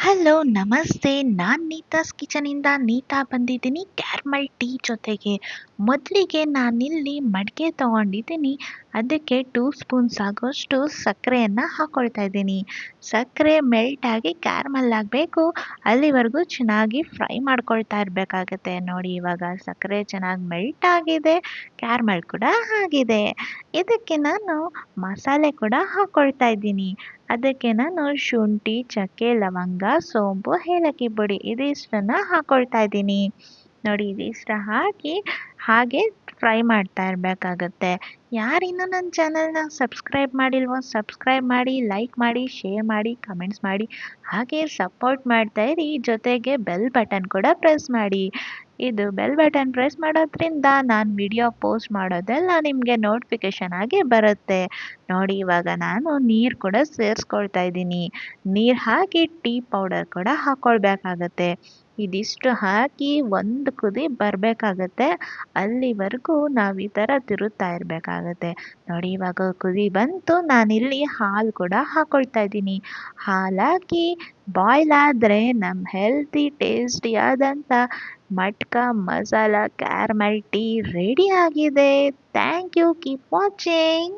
Hello ನಮಸ್ತೆ. ನಾನು ನೀತಾಸ್ ಕಿಚನಿಂದ ನೀತಾ ಬಂದಿದ್ದೀನಿ ಕ್ಯಾರ್ಮಲ್ ಟೀ ಜೊತೆಗೆ. ಮೊದಲಿಗೆ ನಾನಿಲ್ಲಿ ಮಡಿಕೆ ತಗೊಂಡಿದ್ದೀನಿ. ಅದಕ್ಕೆ 2 ಸ್ಪೂನ್ಸ್ ಆಗೋಷ್ಟು ಸಕ್ಕರೆಯನ್ನು ಹಾಕ್ಕೊಳ್ತಾ ಇದ್ದೀನಿ. ಸಕ್ಕರೆ ಮೆಲ್ಟ್ ಆಗಿ ಕ್ಯಾರ್ಮಲ್ ಆಗಬೇಕು, ಅಲ್ಲಿವರೆಗೂ ಚೆನ್ನಾಗಿ ಫ್ರೈ ಮಾಡ್ಕೊಳ್ತಾ ಇರಬೇಕಾಗತ್ತೆ. ನೋಡಿ ಇವಾಗ ಸಕ್ಕರೆ ಚೆನ್ನಾಗಿ ಮೆಲ್ಟ್ ಆಗಿದೆ, ಕ್ಯಾರ್ಮಲ್ ಕೂಡ ಆಗಿದೆ. ಇದಕ್ಕೆ ನಾನು ಮಸಾಲೆ ಕೂಡ ಹಾಕ್ಕೊಳ್ತಾ ಇದ್ದೀನಿ. ಅದಕ್ಕೆ ನಾನು ಶುಂಠಿ, ಚಕ್ಕೆ, ಲವಂಗ, ಸೋಂಪು, ಏಲಕ್ಕಿ ಪುಡಿ ಇದಿಷ್ಟನ್ನ ಹಾಕೊಳ್ತಾ ಇದ್ದೀನಿ. ನೋಡಿ ಇದಿಷ್ಟ ಹಾಕಿ ಹಾಗೆ ಫ್ರೈ ಮಾಡ್ತಾ ಇರಬೇಕಾಗತ್ತೆ. ಯಾರಿನ್ನೂ ನನ್ನ ಚಾನಲ್ನ ಸಬ್ಸ್ಕ್ರೈಬ್ ಮಾಡಿಲ್ವೋ ಸಬ್ಸ್ಕ್ರೈಬ್ ಮಾಡಿ, ಲೈಕ್ ಮಾಡಿ, ಶೇರ್ ಮಾಡಿ, ಕಮೆಂಟ್ಸ್ ಮಾಡಿ, ಹಾಗೆ ಸಪೋರ್ಟ್ ಮಾಡ್ತಾ ಇರಿ. ಜೊತೆಗೆ ಬೆಲ್ ಬಟನ್ ಕೂಡ ಪ್ರೆಸ್ ಮಾಡಿ. ಇದು ಬೆಲ್ ಬಟನ್ ಪ್ರೆಸ್ ಮಾಡೋದ್ರಿಂದ ನಾನು ವಿಡಿಯೋ ಪೋಸ್ಟ್ ಮಾಡೋದೆಲ್ಲ ನಿಮಗೆ ನೋಟಿಫಿಕೇಶನ್ ಆಗಿ ಬರುತ್ತೆ. ನೋಡಿ ಇವಾಗ ನಾನು ನೀರು ಕೂಡ ಸೇರಿಸ್ಕೊಳ್ತಾ ಇದ್ದೀನಿ. ನೀರು ಹಾಕಿ ಟೀ ಪೌಡರ್ ಕೂಡ ಹಾಕ್ಕೊಳ್ಬೇಕಾಗತ್ತೆ. ಇದಿಷ್ಟು ಹಾಕಿ ಒಂದು ಕುದಿ ಬರಬೇಕಾಗತ್ತೆ. ಅಲ್ಲಿವರೆಗೂ ನಾವು ಈ ಥರ ತಿರುತ್ತಾ ಇರಬೇಕಾಗತ್ತೆ. ನೋಡಿ ಇವಾಗ ಕುದಿ ಬಂತು, ನಾನಿಲ್ಲಿ ಹಾಲು ಕೂಡ ಹಾಕ್ಕೊಳ್ತಾ ಇದ್ದೀನಿ. ಹಾಲು ಹಾಕಿ ಬಾಯ್ಲ್ ಆದರೆ ನಮ್ಮ ಹೆಲ್ತಿ ಟೇಸ್ಟಿಯಾದಂಥ matka masala caramel tea ready ಆಗಿದೆ. Thank you. Keep watching.